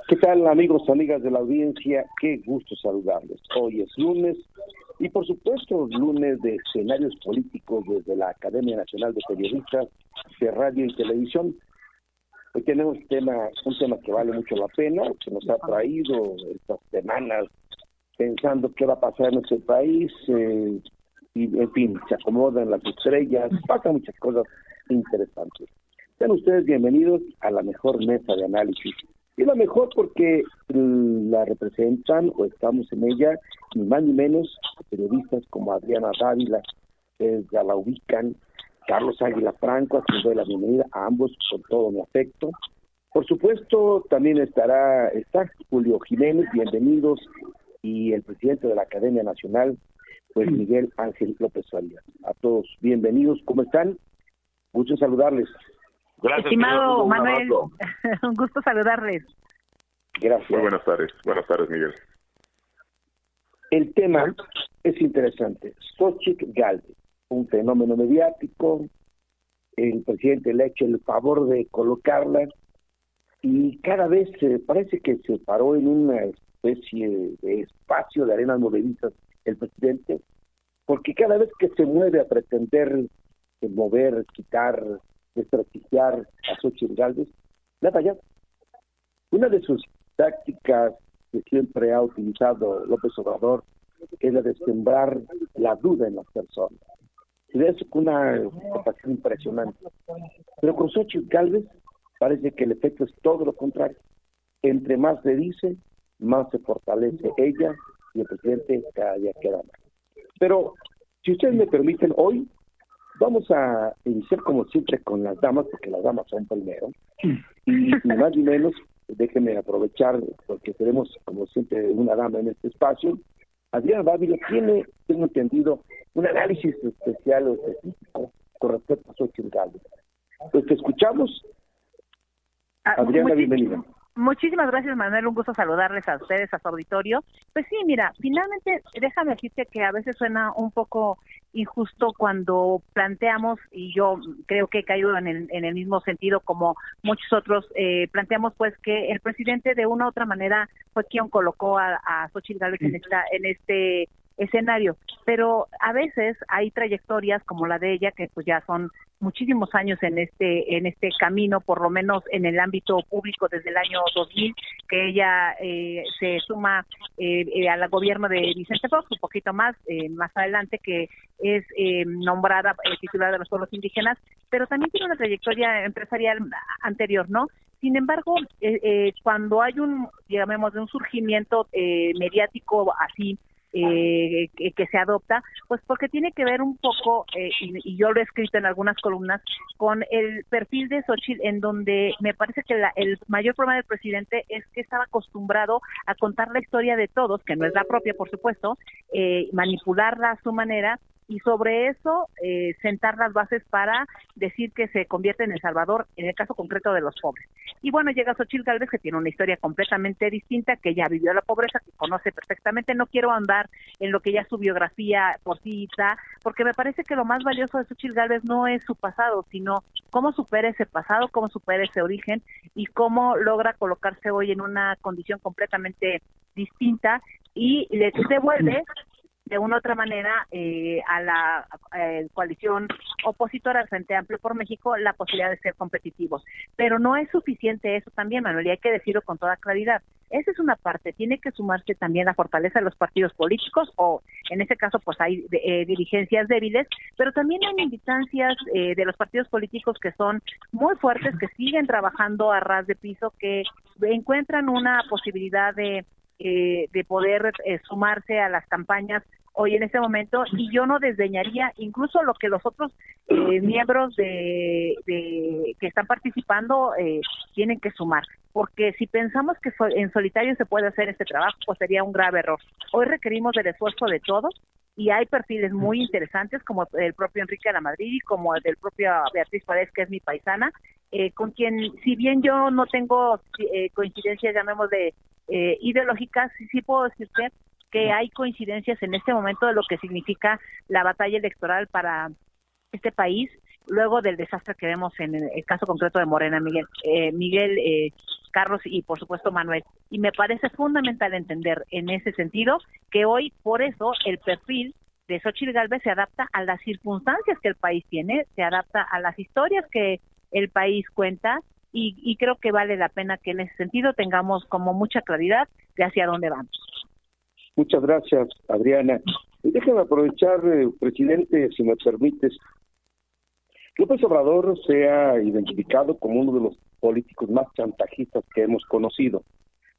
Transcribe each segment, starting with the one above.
¿Qué tal, amigos, amigas de la audiencia? Qué gusto saludarles. Hoy es lunes y, por supuesto, lunes de escenarios políticos desde la Academia Nacional de Periodistas de Radio y Televisión. Hoy tenemos un tema que vale mucho la pena, que nos ha traído estas semanas pensando qué va a pasar en nuestro país y, en fin, se acomodan las estrellas, pasan muchas cosas interesantes. Sean ustedes bienvenidos a la mejor mesa de análisis. Y la mejor porque la representan o estamos en ella, ni más ni menos, periodistas como Adriana Dávila, ya la ubican, Carlos Águila Franco, a quien doy la bienvenida a ambos con todo mi afecto. Por supuesto, también está Julio Jiménez, bienvenidos, y el presidente de la Academia Nacional, pues Miguel Ángel López Arias. A todos, bienvenidos, ¿cómo están? Gusto saludarles. Gracias, estimado Manuel, un gusto saludarles. Gracias. Muy buenas tardes, Miguel. El tema es interesante. Xochitl Gálvez, un fenómeno mediático, el presidente le ha hecho el favor de colocarla y cada vez parece que se paró en una especie de espacio de arenas movedizas el presidente, porque cada vez que se mueve a pretender mover, quitar, desprestigiar a Xochitl Gálvez, le ha fallado. Una de sus tácticas que siempre ha utilizado López Obrador es la de sembrar la duda en las personas. Y de eso con una capacidad impresionante. Pero con Xochitl Gálvez parece que el efecto es todo lo contrario. Entre más se dice, más se fortalece ella y el presidente cada día queda más. Pero, si ustedes me permiten, hoy vamos a iniciar como siempre con las damas, porque las damas son primero. Y ni más ni menos, déjenme aprovechar, porque tenemos como siempre una dama en este espacio. Adriana Dávila tiene, tengo entendido, un análisis especial o específico con respecto a Xochitl Gálvez. Pues te escuchamos. Adriana, bienvenida. Muchísimas gracias, Manuel, un gusto saludarles a ustedes, a su auditorio. Pues sí, mira, finalmente déjame decirte que a veces suena un poco injusto cuando planteamos, y yo creo que he caído en el mismo sentido como muchos otros, planteamos pues que el presidente de una u otra manera fue quien colocó a Xochitl Gálvez en este escenario, pero a veces hay trayectorias como la de ella que pues ya son muchísimos años en este camino, por lo menos en el ámbito público desde el año 2000, que ella se suma al gobierno de Vicente Fox, un poquito más adelante, que es nombrada titular de los pueblos indígenas, pero también tiene una trayectoria empresarial anterior, ¿no? Sin embargo, cuando hay un surgimiento mediático así, que se adopta, pues porque tiene que ver un poco, y yo lo he escrito en algunas columnas, con el perfil de Xochitl, en donde me parece que el mayor problema del presidente es que estaba acostumbrado a contar la historia de todos, que no es la propia, por supuesto, manipularla a su manera, y sobre eso sentar las bases para decir que se convierte en El Salvador, en el caso concreto de los pobres. Y bueno, llega Xochitl Gálvez, que tiene una historia completamente distinta, que ya vivió la pobreza, que conoce perfectamente. No quiero andar en lo que ya su biografía por sí está, porque me parece que lo más valioso de Xochitl Gálvez no es su pasado, sino cómo supera ese pasado, cómo supera ese origen y cómo logra colocarse hoy en una condición completamente distinta y le devuelve de una u otra manera a la coalición opositora al Frente Amplio por México la posibilidad de ser competitivos. Pero no es suficiente eso también, Manuel, y hay que decirlo con toda claridad. Esa es una parte, tiene que sumarse también la fortaleza de los partidos políticos, o en ese caso pues hay dirigencias débiles, pero también hay militancias de los partidos políticos que son muy fuertes, que siguen trabajando a ras de piso, que encuentran una posibilidad de poder sumarse a las campañas hoy en este momento, y yo no desdeñaría incluso lo que los otros miembros que están participando tienen que sumar, porque si pensamos que en solitario se puede hacer este trabajo, pues sería un grave error. Hoy requerimos del esfuerzo de todos, y hay perfiles muy interesantes como el propio Enrique de la Madrid y como el del propio Beatriz Paredes, que es mi paisana, con quien, si bien yo no tengo coincidencias, llamémosle ideológicas, sí puedo decirte que hay coincidencias en este momento de lo que significa la batalla electoral para este país, luego del desastre que vemos en el caso concreto de Morena, Miguel, Carlos y por supuesto Manuel. Y me parece fundamental entender en ese sentido que hoy por eso el perfil de Xóchitl Gálvez se adapta a las circunstancias que el país tiene, se adapta a las historias que el país cuenta y creo que vale la pena que en ese sentido tengamos como mucha claridad de hacia dónde vamos. Muchas gracias, Adriana. Y déjame aprovechar, presidente, si me permites. López Obrador se ha identificado como uno de los políticos más chantajistas que hemos conocido.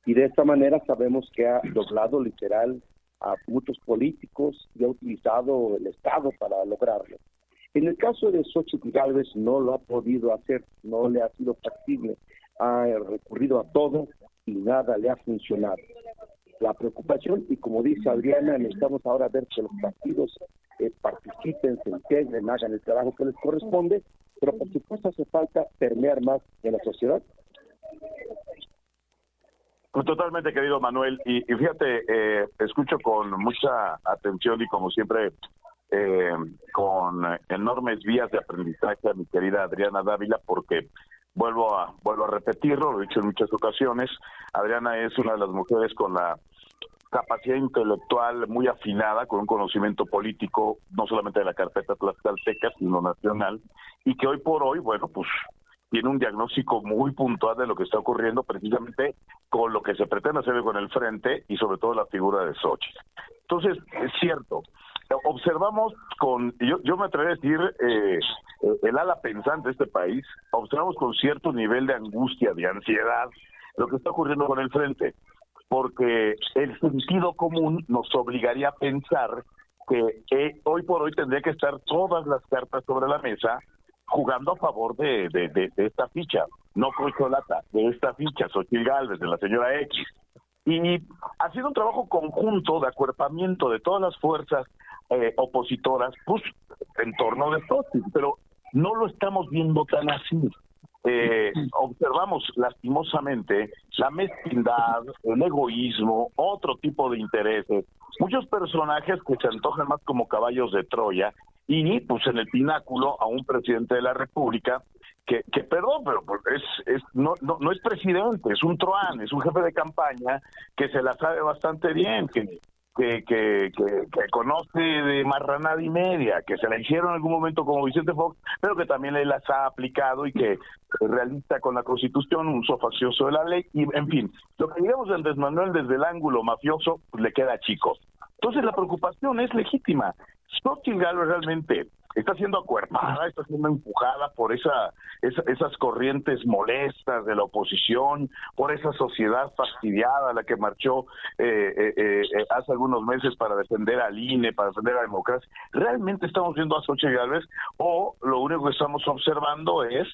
Y de esta manera sabemos que ha doblado literal a muchos políticos y ha utilizado el Estado para lograrlo. En el caso de Xóchitl Gálvez no lo ha podido hacer, no le ha sido factible. Ha recurrido a todo y nada le ha funcionado. La preocupación, y como dice Adriana, necesitamos ahora ver que los partidos participen, se integren, hagan el trabajo que les corresponde, pero por supuesto hace falta permear más en la sociedad. Pues totalmente, querido Manuel, y fíjate, escucho con mucha atención y como siempre con enormes vías de aprendizaje a mi querida Adriana Dávila, porque vuelvo a repetirlo, lo he dicho en muchas ocasiones, Adriana es una de las mujeres con la capacidad intelectual muy afinada, con un conocimiento político, no solamente de la carpeta tlaxcalteca, sino nacional, y que hoy por hoy, bueno, pues tiene un diagnóstico muy puntual de lo que está ocurriendo precisamente con lo que se pretende hacer con el frente y sobre todo la figura de Xóchitl. Entonces, es cierto, observamos yo me atrevo a decir, el ala pensante de este país, observamos con cierto nivel de angustia, de ansiedad, lo que está ocurriendo con el frente, porque el sentido común nos obligaría a pensar que hoy por hoy tendría que estar todas las cartas sobre la mesa jugando a favor de esta ficha, no corcholata, de esta ficha, Xóchitl Gálvez, de la señora X. Y ha sido un trabajo conjunto de acuerpamiento de todas las fuerzas opositoras, pues, en torno de Xóchitl, pero no lo estamos viendo tan así. Observamos lastimosamente la mezquindad, el egoísmo, otro tipo de intereses, muchos personajes que se antojan más como caballos de Troya y pues en el pináculo a un presidente de la República que perdón, pero no es presidente, es un truán, es un jefe de campaña que se la sabe bastante bien, que conoce de marranada y media, que se la hicieron en algún momento como Vicente Fox, pero que también le las ha aplicado y que es realista con la Constitución, un uso faccioso de la ley, y en fin, lo que digamos de Andrés Manuel desde el ángulo mafioso, pues le queda chico. Entonces la preocupación es legítima. Xóchitl Gálvez realmente está siendo acuerpada, está siendo empujada por esas corrientes molestas de la oposición, por esa sociedad fastidiada a la que marchó hace algunos meses para defender al INE, para defender a la democracia. ¿Realmente estamos viendo a Xóchitl Gálvez o lo único que estamos observando es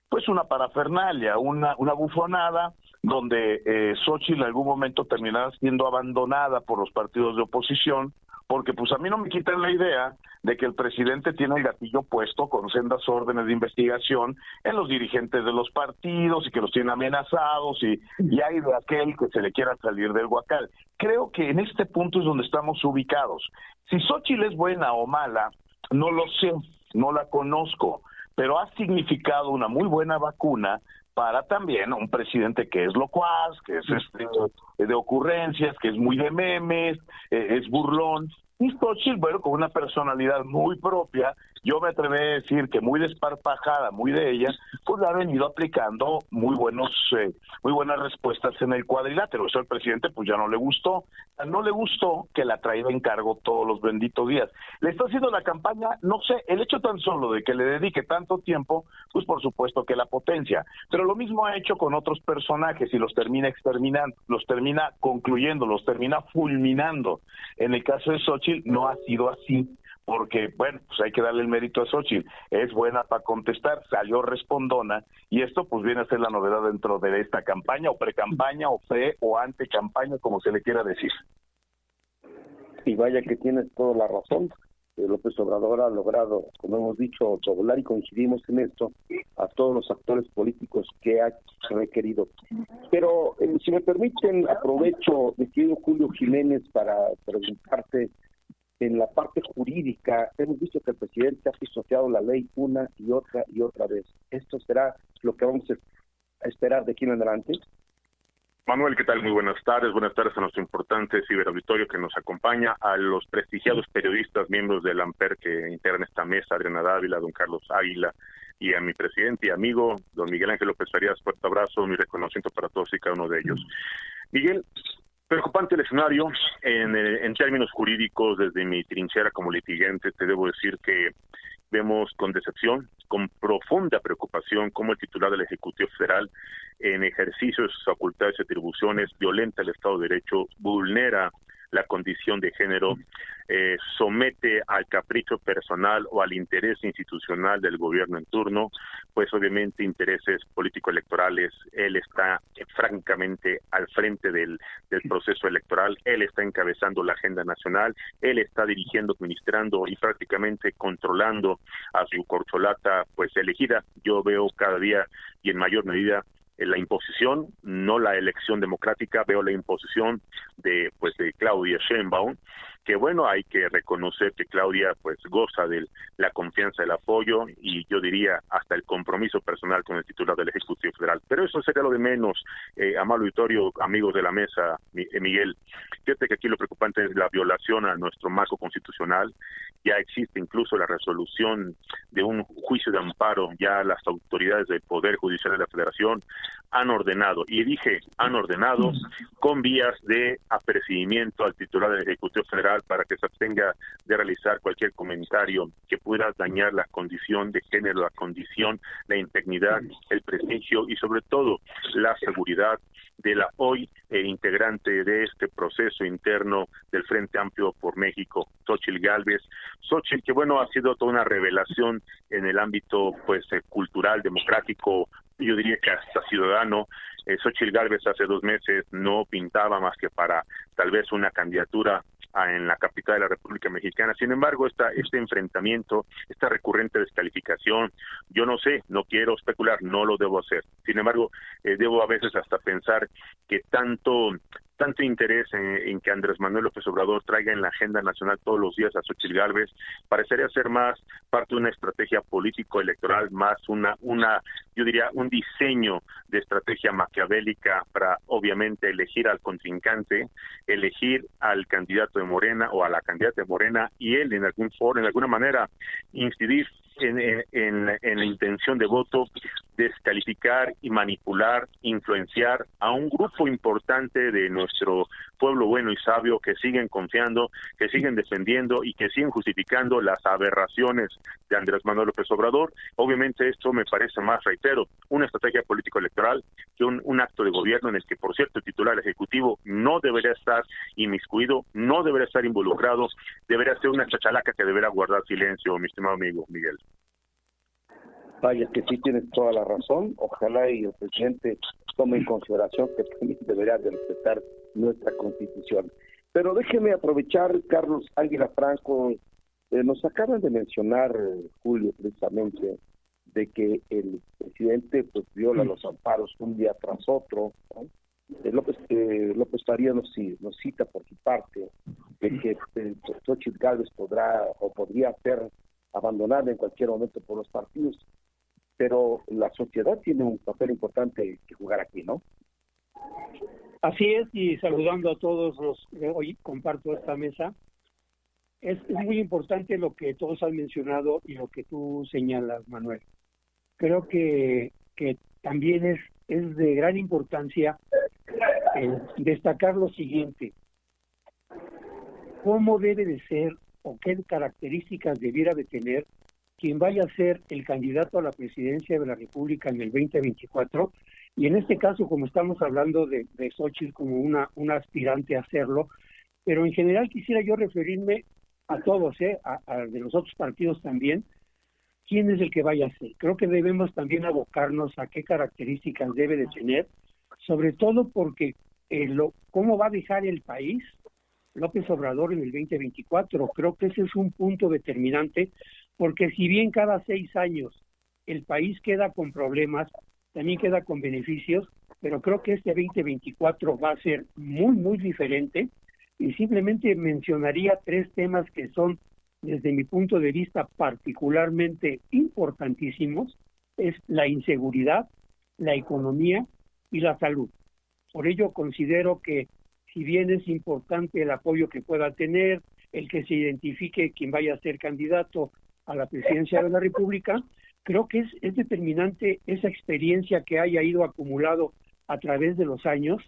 pues una parafernalia, una bufonada donde Xóchitl en algún momento terminará siendo abandonada por los partidos de oposición? Porque pues a mí no me quitan la idea de que el presidente tiene el gatillo puesto con sendas órdenes de investigación en los dirigentes de los partidos y que los tiene amenazados y hay de aquel que se le quiera salir del huacal. Creo que en este punto es donde estamos ubicados. Si Xóchitl es buena o mala, no lo sé, no la conozco, pero ha significado una muy buena vacuna para también un presidente que es locuaz, que es de ocurrencias, que es muy de memes, es burlón. Y Xóchitl, bueno, con una personalidad muy propia, yo me atrevo a decir que muy desparpajada, muy de ella, pues la ha venido aplicando muy buenas respuestas en el cuadrilátero. Eso al presidente pues ya no le gustó. No le gustó que la traiga en cargo todos los benditos días. Le está haciendo la campaña, no sé, el hecho tan solo de que le dedique tanto tiempo, pues por supuesto que la potencia. Pero lo mismo ha hecho con otros personajes y los termina exterminando, los termina concluyendo, los termina fulminando. En el caso de Xóchitl no ha sido así, porque, bueno, pues hay que darle el mérito a Xóchitl, es buena para contestar, salió respondona, y esto pues viene a ser la novedad dentro de esta campaña, o pre-campaña, o pre- o ante-campaña, como se le quiera decir. Y vaya que tienes toda la razón. López Obrador ha logrado, como hemos dicho, doblar, y coincidimos en esto, a todos los actores políticos que ha requerido. Pero, si me permiten, aprovecho, mi querido Julio Jiménez, para preguntarte en la parte jurídica, hemos visto que el presidente ha pisoteado la ley una y otra vez. ¿Esto será lo que vamos a esperar de aquí en adelante? Manuel, ¿qué tal? Muy buenas tardes a nuestro importante ciberauditorio que nos acompaña, a los prestigiados periodistas, miembros del AMPER que integran esta mesa, Adriana Dávila, don Carlos Águila, y a mi presidente y amigo, don Miguel Ángel López Farías. Fuerte abrazo, mi reconocimiento para todos y cada uno de ellos. Miguel, preocupante el escenario en términos jurídicos. Desde mi trinchera como litigante te debo decir que vemos con decepción, con profunda preocupación, cómo el titular del Ejecutivo Federal, en ejercicio de sus facultades y atribuciones, violenta el Estado de Derecho, vulnera la condición de género, somete al capricho personal o al interés institucional del gobierno en turno, pues obviamente intereses político-electorales. Él está francamente al frente del proceso electoral, él está encabezando la agenda nacional, él está dirigiendo, administrando y prácticamente controlando a su corcholata pues elegida. Yo veo cada día y en mayor medida la imposición, no la elección democrática, veo la imposición de Claudia Sheinbaum, que bueno, hay que reconocer que Claudia pues goza de la confianza, del apoyo y yo diría hasta el compromiso personal con el titular del Ejecutivo Federal. Pero eso sería lo de menos, amable auditorio, amigos de la mesa, Miguel. Fíjate que aquí lo preocupante es la violación a nuestro marco constitucional. Ya existe incluso la resolución de un juicio de amparo, ya las autoridades del Poder Judicial de la Federación han ordenado, y dije han ordenado, con vías de apercibimiento al titular del Ejecutivo Federal para que se abstenga de realizar cualquier comentario que pueda dañar la condición de género, la condición, la integridad, el prestigio y sobre todo la seguridad de la hoy integrante de este proceso interno del Frente Amplio por México, Xóchitl Gálvez. Xóchitl, que bueno, ha sido toda una revelación en el ámbito cultural, democrático, yo diría que hasta ciudadano. Xóchitl Gálvez hace 2 meses no pintaba más que para tal vez una candidatura en la capital de la República Mexicana. Sin embargo, este enfrentamiento, esta recurrente descalificación, yo no sé, no quiero especular, no lo debo hacer. Sin embargo, debo a veces hasta pensar que tanto interés en que Andrés Manuel López Obrador traiga en la agenda nacional todos los días a Xóchitl Gálvez parecería ser más parte de una estrategia político-electoral, más yo diría, un diseño de estrategia maquiavélica para, obviamente, elegir al contrincante, elegir al candidato de Morena o a la candidata de Morena y él, en alguna manera, incidir en la intención de voto, descalificar y manipular, influenciar a un grupo importante de nuestro pueblo bueno y sabio que siguen confiando, que siguen defendiendo y que siguen justificando las aberraciones de Andrés Manuel López Obrador. Obviamente esto me parece más, reitero, una estrategia político-electoral que un acto de gobierno en el que, por cierto, el titular ejecutivo no debería estar inmiscuido, no debería estar involucrado, debería ser una chachalaca que debería guardar silencio, mi estimado amigo Miguel. Vaya, que sí tienes toda la razón. Ojalá y el presidente tome en consideración que también deberá de respetar nuestra Constitución. Pero déjeme aprovechar, Carlos Águila Franco, nos acaban de mencionar, Julio, precisamente, de que el presidente pues viola los amparos un día tras otro, ¿no? López Farías nos cita por su parte de que Xóchitl Gálvez podría ser abandonada en cualquier momento por los partidos, pero la sociedad tiene un papel importante que jugar aquí, ¿no? Así es, y saludando a todos los que hoy comparto esta mesa, es muy importante lo que todos han mencionado y lo que tú señalas, Manuel. Creo que también es de gran importancia destacar lo siguiente: cómo debe de ser o qué características debiera de tener quien vaya a ser el candidato a la presidencia de la República en el 2024, y en este caso, como estamos hablando de Xóchitl como una aspirante a hacerlo, pero en general quisiera yo referirme a todos, a de los otros partidos también, quién es el que vaya a ser. Creo que debemos también abocarnos a qué características debe de tener, sobre todo porque cómo va a dejar el país López Obrador en el 2024. Creo que ese es un punto determinante, porque si bien cada 6 años el país queda con problemas, también queda con beneficios, pero creo que este 2024 va a ser muy, muy diferente, y simplemente mencionaría 3 temas que son, desde mi punto de vista, particularmente importantísimos: es la inseguridad, la economía y la salud. Por ello considero que, si bien es importante el apoyo que pueda tener, el que se identifique quien vaya a ser candidato a la presidencia de la República, creo que es determinante esa experiencia que haya ido acumulado a través de los años,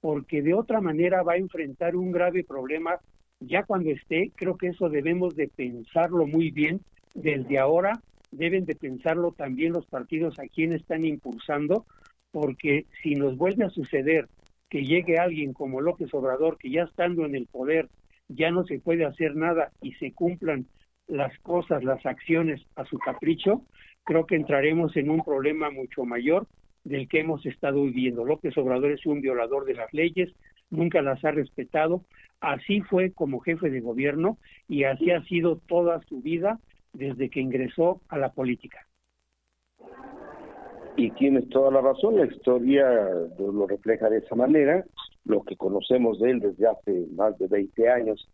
porque de otra manera va a enfrentar un grave problema ya cuando esté. Creo que eso debemos de pensarlo muy bien desde ahora. Deben de pensarlo también los partidos a quienes están impulsando, porque si nos vuelve a suceder que llegue alguien como López Obrador, que ya estando en el poder ya no se puede hacer nada y se cumplan las cosas, las acciones a su capricho, creo que entraremos en un problema mucho mayor del que hemos estado viviendo. López Obrador es un violador de las leyes, nunca las ha respetado, así fue como jefe de gobierno y así ha sido toda su vida desde que ingresó a la política. Y tienes toda la razón, la historia lo refleja de esa manera. Lo que conocemos de él desde hace más de 20 años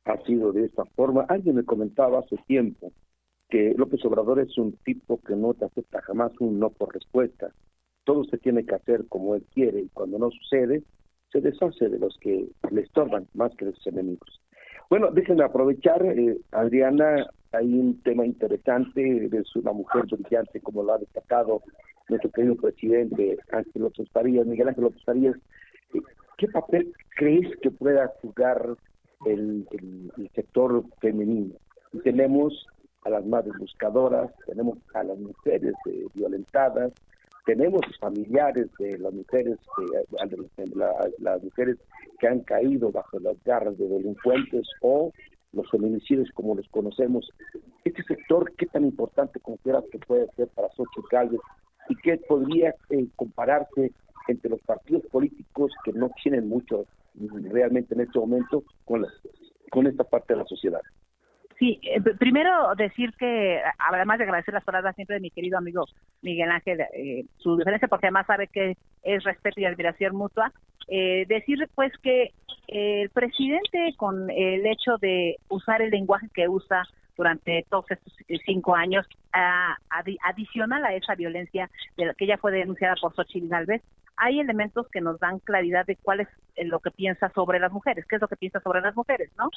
ha sido de esta forma. Alguien me comentaba hace tiempo que López Obrador es un tipo que no te acepta jamás un no por respuesta. Todo se tiene que hacer como él quiere, y cuando no sucede, se deshace de los que le estorban más que de sus enemigos. Bueno, déjenme aprovechar, Adriana, hay un tema interesante, es una mujer brillante, como lo ha destacado nuestro querido presidente Ángel López Farías, Miguel Ángel López Farías. ¿Qué papel crees que pueda jugar el sector femenino? Y tenemos a las madres buscadoras, tenemos a las mujeres violentadas, tenemos familiares de las mujeres las mujeres que han caído bajo las garras de delincuentes, o los feminicidios como los conocemos. Este sector, ¿qué tan importante consideras que puede ser para Xochitl Gálvez, y qué podría compararse entre los partidos políticos que no tienen mucho realmente en este momento con esta parte de la sociedad? Sí, primero decir que, además de agradecer las palabras siempre de mi querido amigo Miguel Ángel, su diferencia, porque además sabe que es respeto y admiración mutua, decir pues que el presidente, con el hecho de usar el lenguaje que usa durante todos estos 5 años, adicional a esa violencia de la que ella fue denunciada por Xochitl Gálvez, hay elementos que nos dan claridad de cuál es lo que piensa sobre las mujeres, qué es lo que piensa sobre las mujeres, ¿no?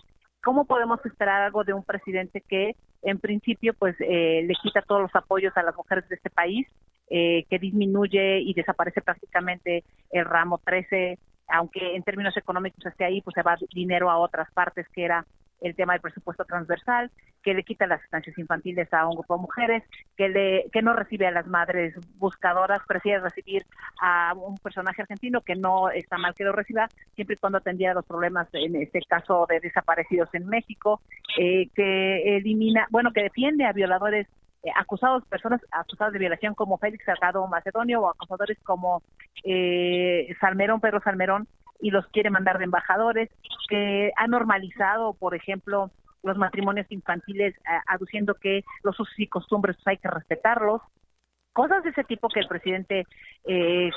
¿Cómo podemos esperar algo de un presidente que, en principio, pues le quita todos los apoyos a las mujeres de este país, que disminuye y desaparece prácticamente el ramo 13, aunque en términos económicos esté ahí, pues se va dinero a otras partes, que era el tema del presupuesto transversal, que le quita las estancias infantiles a un grupo de mujeres, que no recibe a las madres buscadoras, prefiere recibir a un personaje argentino, que no está mal que lo reciba, siempre y cuando atendiera los problemas, en este caso de desaparecidos en México, que elimina, bueno, que defiende a violadores personas acusadas de violación como Félix Salgado Macedonio, o acusadores como Pedro Salmerón, y los quiere mandar de embajadores, que ha normalizado, por ejemplo, los matrimonios infantiles, aduciendo que los usos y costumbres hay que respetarlos. Cosas de ese tipo que el presidente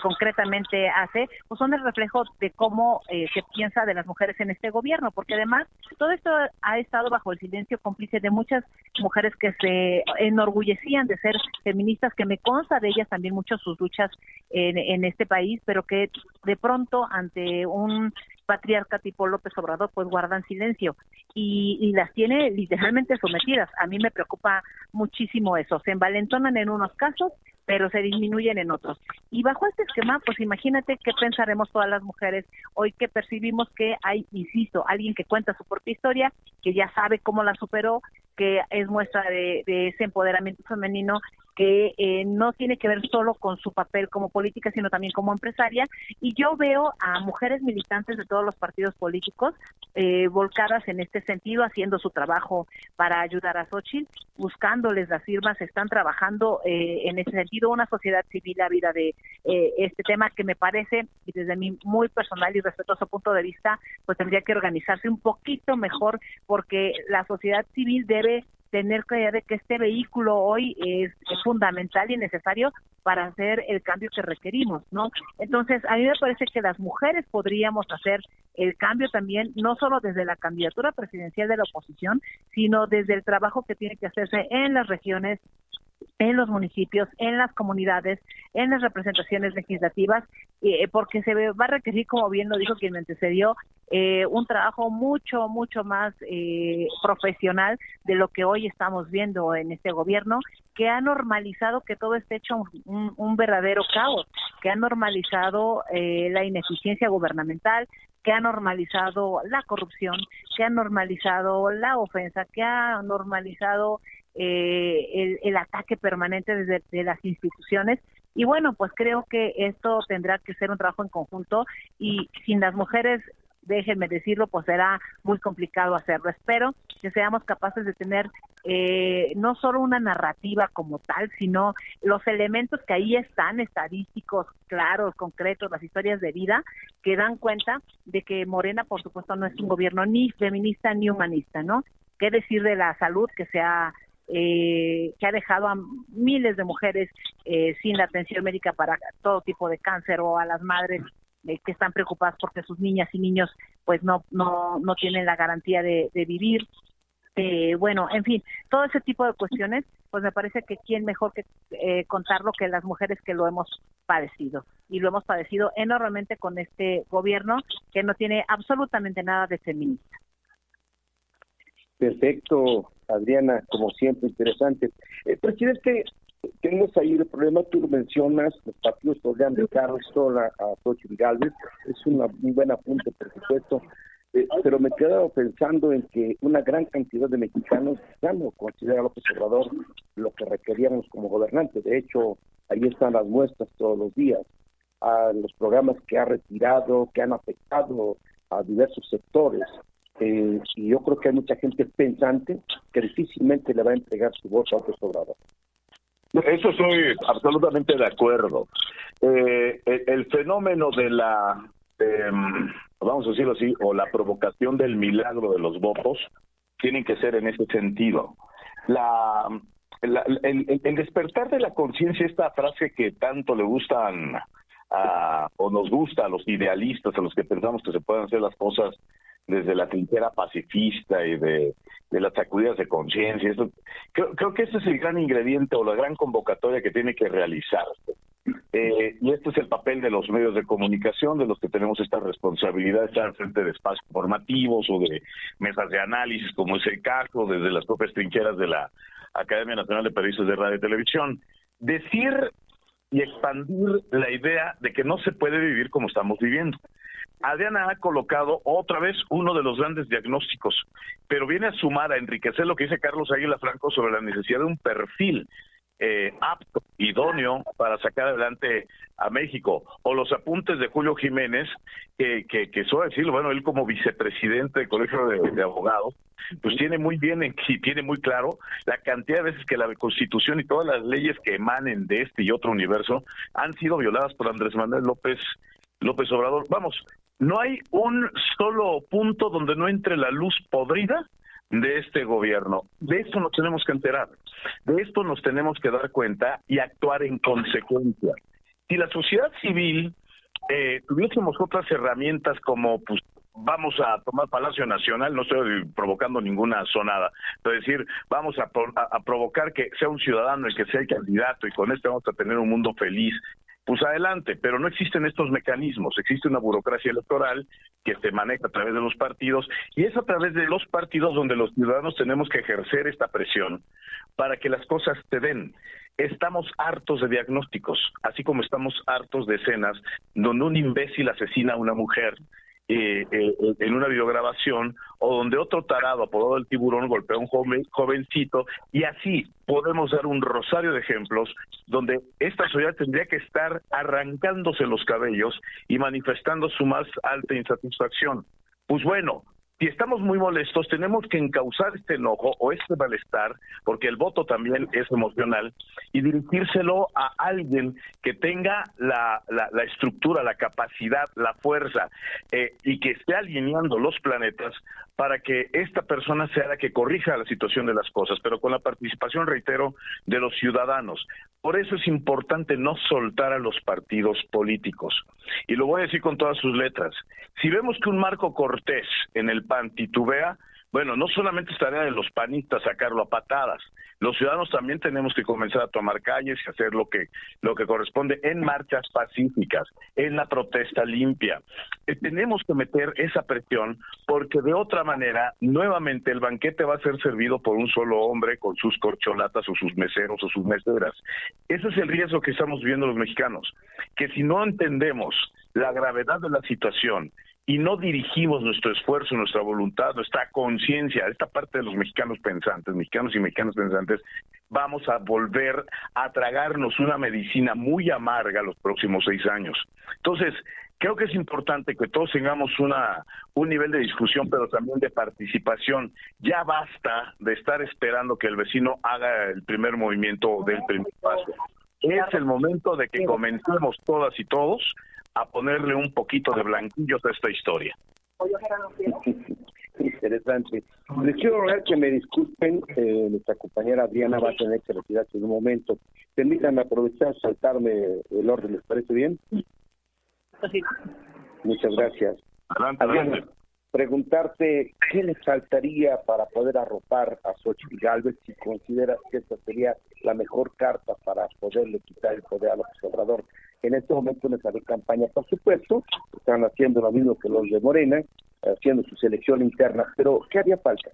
concretamente hace, pues son el reflejo de cómo se piensa de las mujeres en este gobierno, porque además todo esto ha estado bajo el silencio cómplice de muchas mujeres que se enorgullecían de ser feministas, que me consta de ellas también mucho sus luchas en este país, pero que de pronto ante un patriarca tipo López Obrador pues guardan silencio y las tiene literalmente sometidas. A mí me preocupa muchísimo eso, se envalentonan en unos casos pero se disminuyen en otros. Y bajo este esquema, pues imagínate qué pensaremos todas las mujeres hoy que percibimos que hay, insisto, alguien que cuenta su propia historia, que ya sabe cómo la superó, que es muestra de ese empoderamiento femenino, que no tiene que ver solo con su papel como política, sino también como empresaria. Y yo veo a mujeres militantes de todos los partidos políticos volcadas en este sentido, haciendo su trabajo para ayudar a Xochitl, buscándoles las firmas, están trabajando en ese sentido, una sociedad civil ávida de este tema, que me parece, y desde mi muy personal y respetuoso punto de vista, pues tendría que organizarse un poquito mejor, porque la sociedad civil debe tener claridad de que este vehículo hoy es fundamental y necesario para hacer el cambio que requerimos, ¿no? Entonces, a mí me parece que las mujeres podríamos hacer el cambio también, no solo desde la candidatura presidencial de la oposición, sino desde el trabajo que tiene que hacerse en las regiones, en los municipios, en las comunidades, en las representaciones legislativas, porque se va a requerir, como bien lo dijo quien me antecedió, un trabajo mucho más profesional de lo que hoy estamos viendo en este gobierno, que ha normalizado que todo esté hecho un verdadero caos, que ha normalizado la ineficiencia gubernamental, que ha normalizado la corrupción, que ha normalizado la ofensa, que ha normalizado el ataque permanente desde las instituciones. Y bueno, pues creo que esto tendrá que ser un trabajo en conjunto, y sin las mujeres, déjenme decirlo, pues será muy complicado hacerlo. Espero que seamos capaces de tener no solo una narrativa como tal, sino los elementos que ahí están, estadísticos, claros, concretos, las historias de vida, que dan cuenta de que Morena, por supuesto, no es un gobierno ni feminista ni humanista, ¿no? ¿Qué decir de la salud que ha dejado a miles de mujeres sin la atención médica para todo tipo de cáncer, o a las madres que están preocupadas porque sus niñas y niños pues no tienen la garantía de vivir? Bueno, en fin, todo ese tipo de cuestiones, pues me parece que quién mejor que contarlo que las mujeres que lo hemos padecido, y lo hemos padecido enormemente con este gobierno que no tiene absolutamente nada de feminista. Perfecto, Adriana, como siempre, interesante. Presidente, tenemos ahí el problema, tú lo mencionas, los partidos podrían dejar sola a Xochitl Gálvez, es un buen apunte, por supuesto, pero me quedo pensando en que una gran cantidad de mexicanos ya no considera a López Obrador lo que requeríamos como gobernante. De hecho, ahí están las muestras todos los días, a los programas que ha retirado, que han afectado a diversos sectores. Y yo creo que hay mucha gente pensante que difícilmente le va a entregar su voto a López Obrador. Eso soy absolutamente de acuerdo. El fenómeno de la, vamos a decirlo así, o la provocación del milagro de los votos, tienen que ser en ese sentido. El despertar de la conciencia, esta frase que tanto le gustan o nos gusta a los idealistas, a los que pensamos que se pueden hacer las cosas desde la trinchera pacifista y de las sacudidas de conciencia. Creo que ese es el gran ingrediente o la gran convocatoria que tiene que realizarse. Y este es el papel de los medios de comunicación, de los que tenemos esta responsabilidad de estar frente de espacios formativos o de mesas de análisis, como es el caso, desde las propias trincheras de la Academia Nacional de Periodistas de Radio y Televisión. Decir y expandir la idea de que no se puede vivir como estamos viviendo. Adriana ha colocado otra vez uno de los grandes diagnósticos, pero viene a sumar, a enriquecer lo que dice Carlos Águila Franco sobre la necesidad de un perfil apto, idóneo para sacar adelante a México, o los apuntes de Julio Jiménez, que suele decirlo, bueno, él como vicepresidente del Colegio de Abogados, pues tiene muy bien y tiene muy claro la cantidad de veces que la Constitución y todas las leyes que emanen de este y otro universo han sido violadas por Andrés Manuel López Obrador. Vamos, no hay un solo punto donde no entre la luz podrida de este gobierno. De esto nos tenemos que enterar, de esto nos tenemos que dar cuenta y actuar en consecuencia. Si la sociedad civil tuviésemos otras herramientas como, pues, vamos a tomar Palacio Nacional, no estoy provocando ninguna sonada, es decir, vamos a provocar que sea un ciudadano el que sea el candidato y con esto vamos a tener un mundo feliz, pues adelante, pero no existen estos mecanismos, existe una burocracia electoral que se maneja a través de los partidos, y es a través de los partidos donde los ciudadanos tenemos que ejercer esta presión para que las cosas se den. Estamos hartos de diagnósticos, así como estamos hartos de escenas donde un imbécil asesina a una mujer en una videograbación, o donde otro tarado apodado el Tiburón golpea a un jovencito, y así podemos dar un rosario de ejemplos donde esta sociedad tendría que estar arrancándose los cabellos y manifestando su más alta insatisfacción. Pues bueno, si estamos muy molestos, tenemos que encauzar este enojo o este malestar, porque el voto también es emocional, y dirigírselo a alguien que tenga la estructura, la capacidad, la fuerza, y que esté alineando los planetas para que esta persona sea la que corrija la situación de las cosas, pero con la participación, reitero, de los ciudadanos. Por eso es importante no soltar a los partidos políticos. Y lo voy a decir con todas sus letras. Si vemos que un Marco Cortés en el PAN titubea, bueno, no solamente es tarea de los panistas sacarlo a patadas, los ciudadanos también tenemos que comenzar a tomar calles y hacer lo que corresponde en marchas pacíficas, en la protesta limpia. Tenemos que meter esa presión porque de otra manera, nuevamente el banquete va a ser servido por un solo hombre con sus corcholatas o sus meseros o sus meseras. Ese es el riesgo que estamos viviendo los mexicanos, que si no entendemos la gravedad de la situación y no dirigimos nuestro esfuerzo, nuestra voluntad, nuestra conciencia, esta parte de los mexicanos pensantes, mexicanos y mexicanas pensantes, vamos a volver a tragarnos una medicina muy amarga los próximos 6 años. Entonces, creo que es importante que todos tengamos un nivel de discusión, pero también de participación. Ya basta de estar esperando que el vecino haga el primer movimiento o dé el primer paso. Es el momento de que comencemos todas y todos a ponerle un poquito de blanquillos a esta historia. Interesante. Les quiero rogar que me disculpen, nuestra compañera Adriana va a tener que retirarse en un momento. Permítanme aprovechar, saltarme el orden, ¿les parece bien? Sí. Muchas gracias. Adelante, Adriana, adelante. preguntarte qué le faltaría para poder arropar a Xochitl Gálvez, si consideras que esta sería la mejor carta para poderle quitar el poder a López Obrador. En este momento no sale campaña, por supuesto, están haciendo lo mismo que los de Morena, haciendo su selección interna, pero ¿qué haría falta?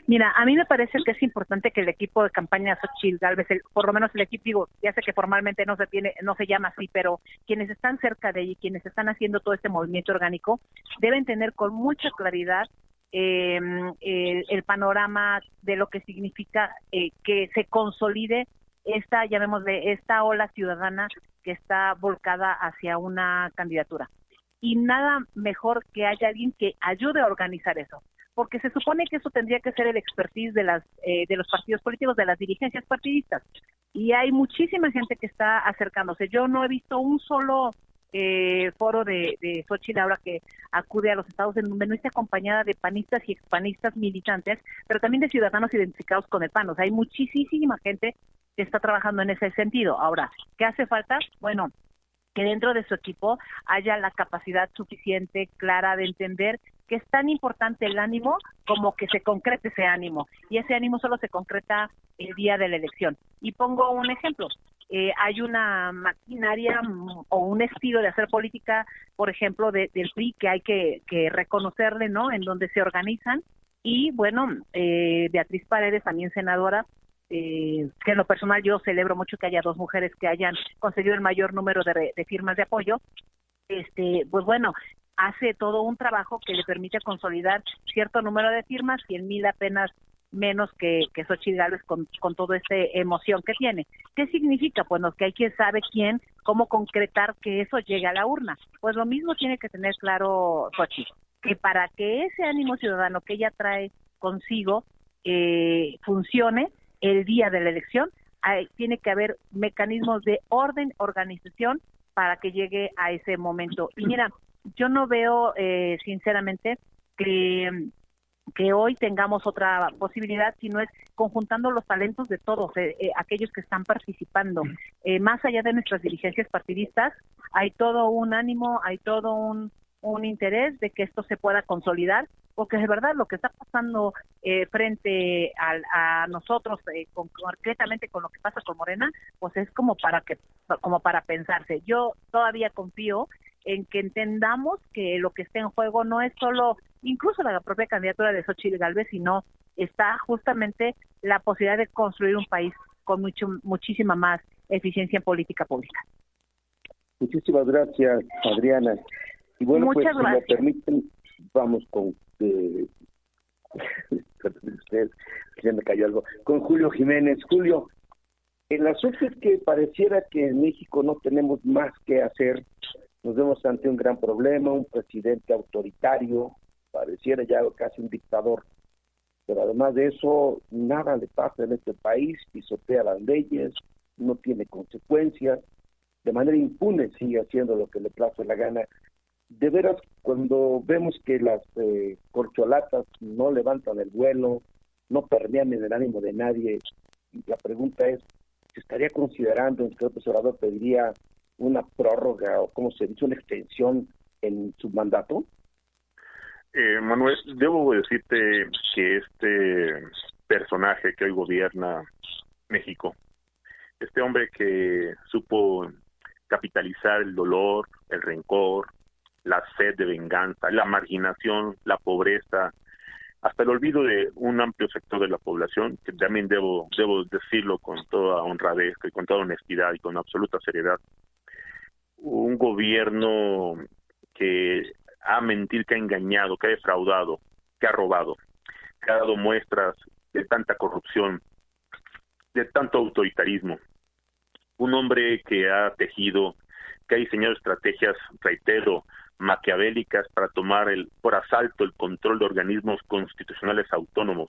Mira, a mí me parece que es importante que el equipo de campaña Xochitl Gálvez, por lo menos el equipo, digo, ya sé que formalmente no se llama así, pero quienes están cerca de ella y quienes están haciendo todo este movimiento orgánico, deben tener con mucha claridad el panorama de lo que significa que se consolide esta ola ciudadana que está volcada hacia una candidatura. Y nada mejor que haya alguien que ayude a organizar eso, porque se supone que eso tendría que ser el expertise de los partidos políticos, de las dirigencias partidistas. Y hay muchísima gente que está acercándose. Yo no he visto un solo foro de Xochitl ahora que acude a los estados en donde no esté acompañada de panistas y expanistas militantes, pero también de ciudadanos identificados con el PAN. O sea, hay muchísima gente que está trabajando en ese sentido. Ahora, ¿qué hace falta? Bueno, que dentro de su equipo haya la capacidad suficiente, clara, de entender que es tan importante el ánimo como que se concrete ese ánimo. Y ese ánimo solo se concreta el día de la elección. Y pongo un ejemplo. Hay una maquinaria o un estilo de hacer política, por ejemplo, del PRI, que hay que reconocerle, ¿no?, en donde se organizan. Y, bueno, Beatriz Paredes, también senadora, que en lo personal yo celebro mucho que haya 2 mujeres que hayan conseguido el mayor número de firmas de apoyo, pues bueno, hace todo un trabajo que le permite consolidar cierto número de firmas, 100,000 apenas menos que Xochitl Gálvez con toda esta emoción que tiene. ¿Qué significa? Pues que hay quien sabe cómo concretar que eso llegue a la urna. Pues lo mismo tiene que tener claro Xochitl, que para que ese ánimo ciudadano que ella trae consigo funcione el día de la elección, tiene que haber mecanismos de orden, organización, para que llegue a ese momento. Y mira, yo no veo, sinceramente, que hoy tengamos otra posibilidad, sino es conjuntando los talentos de todos, aquellos que están participando. Más allá de nuestras dirigencias partidistas, hay todo un ánimo, hay todo un interés de que esto se pueda consolidar, porque de verdad lo que está pasando frente a nosotros, concretamente con lo que pasa con Morena, pues es como para pensarse. Yo todavía confío en que entendamos que lo que está en juego no es solo incluso la propia candidatura de Xochitl Gálvez, sino está justamente la posibilidad de construir un país con muchísima más eficiencia en política pública. Muchísimas gracias, Adriana. Y bueno, muchas pues gracias. Si me permiten, vamos con ustedes, ya me cayó algo, con Julio Jiménez. Julio, el asunto es que pareciera que en México no tenemos más que hacer. Nos vemos ante un gran problema, un presidente autoritario, pareciera ya casi un dictador. Pero además de eso, nada le pasa en este país, pisotea las leyes, no tiene consecuencias, de manera impune sigue haciendo lo que le place la gana. De veras, cuando vemos que las corcholatas no levantan el vuelo, no permean en el ánimo de nadie, la pregunta es, ¿se estaría considerando que López Obrador pediría una prórroga o, como se dice, una extensión en su mandato? Manuel, debo decirte que este personaje que hoy gobierna México, este hombre que supo capitalizar el dolor, el rencor, la sed de venganza, la marginación, la pobreza, hasta el olvido de un amplio sector de la población, que también debo decirlo con toda honradez, y con toda honestidad y con absoluta seriedad. Un gobierno que ha mentido, que ha engañado, que ha defraudado, que ha robado, que ha dado muestras de tanta corrupción, de tanto autoritarismo. Un hombre que ha tejido, que ha diseñado estrategias, reitero, maquiavélicas para tomar por asalto el control de organismos constitucionales autónomos,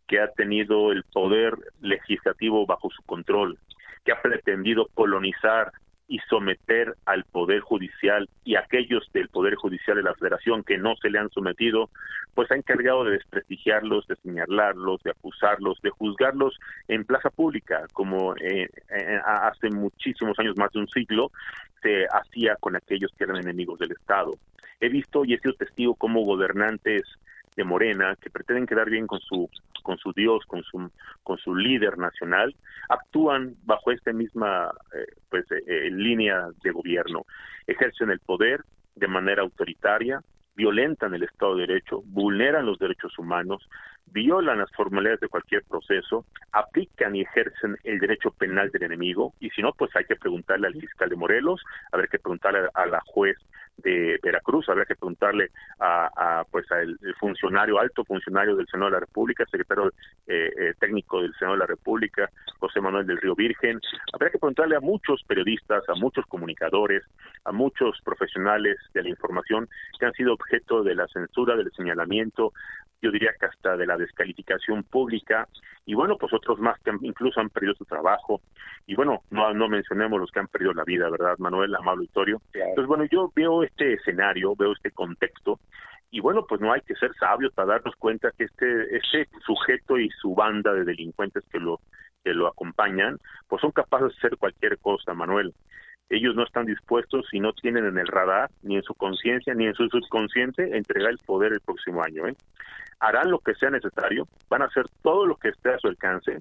que ha tenido el poder legislativo bajo su control, que ha pretendido colonizar y someter al Poder Judicial, y aquellos del Poder Judicial de la Federación que no se le han sometido, pues ha encargado de desprestigiarlos, de señalarlos, de acusarlos, de juzgarlos en plaza pública, como hace muchísimos años, más de un siglo, se hacía con aquellos que eran enemigos del Estado. He visto y he sido testigo cómo gobernantes de Morena, que pretenden quedar bien con su Dios, con su líder nacional, actúan bajo esta misma línea de gobierno. Ejercen el poder de manera autoritaria, violentan el Estado de Derecho, vulneran los derechos humanos, violan las formalidades de cualquier proceso, aplican y ejercen el derecho penal del enemigo, y si no, pues hay que preguntarle al fiscal de Morelos, habrá que preguntarle a la juez de Veracruz, habrá que preguntarle al funcionario, alto funcionario del Senado de la República, secretario técnico del Senado de la República, José Manuel del Río Virgen, habrá que preguntarle a muchos periodistas, a muchos comunicadores, a muchos profesionales de la información que han sido objeto de la censura, del señalamiento, yo diría que hasta de la descalificación pública, y bueno, pues otros más que incluso han perdido su trabajo, y bueno, no mencionemos los que han perdido la vida, ¿verdad, Manuel, amable auditorio? Entonces, bueno, yo veo este escenario, veo este contexto, y bueno, pues no hay que ser sabios para darnos cuenta que este sujeto y su banda de delincuentes que lo acompañan, pues son capaces de hacer cualquier cosa, Manuel. Ellos no están dispuestos y no tienen en el radar, ni en su conciencia, ni en su subconsciente, entregar el poder el próximo año. Harán lo que sea necesario, van a hacer todo lo que esté a su alcance,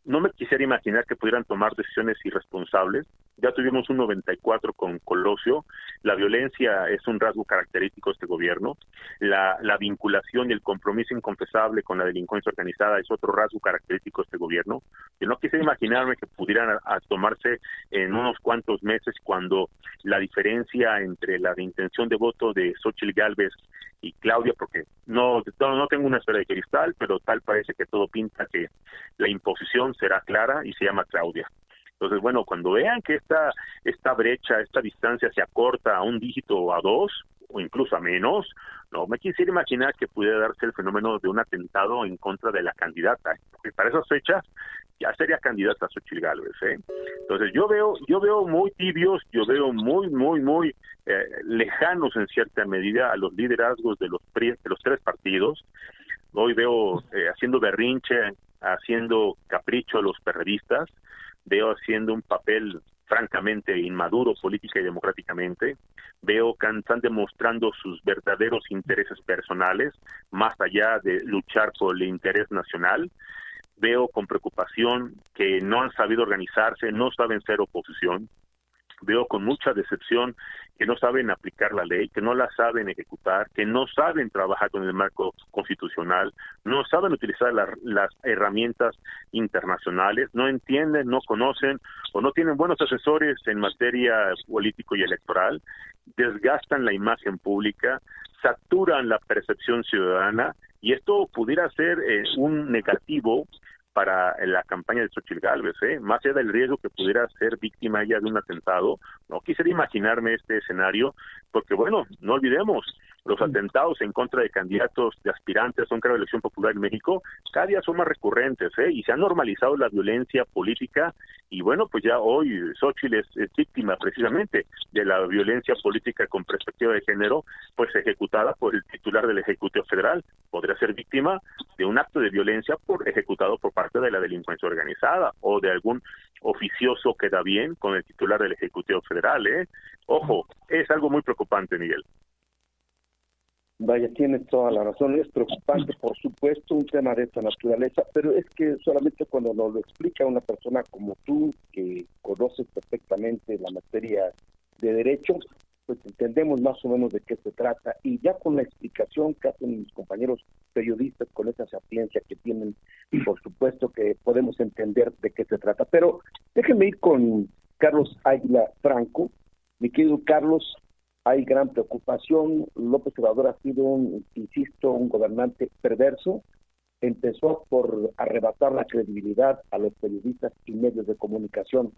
no me quisiera imaginar que pudieran tomar decisiones irresponsables. Ya tuvimos un 94 con Colosio, la violencia es un rasgo característico de este gobierno, la vinculación y el compromiso inconfesable con la delincuencia organizada es otro rasgo característico de este gobierno. Yo no quisiera imaginarme que pudieran tomarse en unos cuantos meses, cuando la diferencia entre la intención de voto de Xóchitl Gálvez y Claudia, porque no tengo una esfera de cristal, pero tal parece que todo pinta que la imposición será clara y se llama Claudia. Entonces, bueno, cuando vean que esta brecha, esta distancia se acorta a un dígito o a dos, o incluso a menos, no me quisiera imaginar que pudiera darse el fenómeno de un atentado en contra de la candidata, porque para esas fechas ya sería candidata Xóchitl Gálvez, Entonces yo veo muy tibios, yo veo muy lejanos en cierta medida a los liderazgos de los tres partidos. Hoy veo haciendo berrinche, haciendo capricho a los perredistas, veo haciendo un papel francamente inmaduro política y democráticamente, veo que están demostrando sus verdaderos intereses personales, más allá de luchar por el interés nacional. Veo con preocupación que no han sabido organizarse, no saben ser oposición. Veo con mucha decepción que no saben aplicar la ley, que no la saben ejecutar, que no saben trabajar con el marco constitucional, no saben utilizar las herramientas internacionales, no entienden, no conocen o no tienen buenos asesores en materia político y electoral, desgastan la imagen pública, saturan la percepción ciudadana, y esto pudiera ser un negativo para la campaña de Xóchitl Gálvez, más allá del riesgo que pudiera ser víctima ella de un atentado. No quisiera imaginarme este escenario, porque bueno, no olvidemos, los atentados en contra de candidatos, de aspirantes a un cargo de elección popular en México, cada día son más recurrentes, y se ha normalizado la violencia política, y bueno, pues ya hoy Xóchitl es víctima precisamente de la violencia política con perspectiva de género, pues ejecutada por el titular del Ejecutivo Federal. Podría ser víctima de un acto de violencia ejecutado por parte de la delincuencia organizada o de algún oficioso que da bien con el titular del Ejecutivo Federal, Ojo, es algo muy preocupante, Miguel. Vaya, tienes toda la razón, es preocupante, por supuesto, un tema de esta naturaleza, pero es que solamente cuando nos lo explica una persona como tú, que conoces perfectamente la materia de derecho, pues entendemos más o menos de qué se trata, y ya con la explicación que hacen mis compañeros periodistas, con esa sapiencia que tienen, por supuesto que podemos entender de qué se trata. Pero déjenme ir con Carlos Águila Franco. Mi querido Carlos, hay gran preocupación. López Obrador ha sido, insisto, un gobernante perverso. Empezó por arrebatar la credibilidad a los periodistas y medios de comunicación.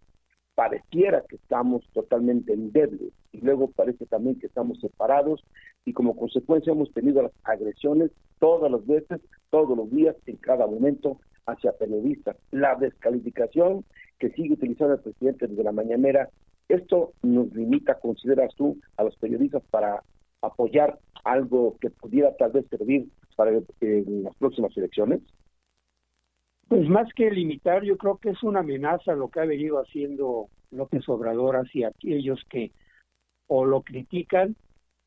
Pareciera que estamos totalmente endebles, y luego parece también que estamos separados, y como consecuencia hemos tenido las agresiones todas las veces, todos los días, en cada momento, hacia periodistas. La descalificación que sigue utilizando el presidente desde la mañanera. ¿Esto nos limita, consideras tú, a los periodistas para apoyar algo que pudiera tal vez servir para en las próximas elecciones? Pues más que limitar, yo creo que es una amenaza lo que ha venido haciendo López Obrador hacia aquellos que o lo critican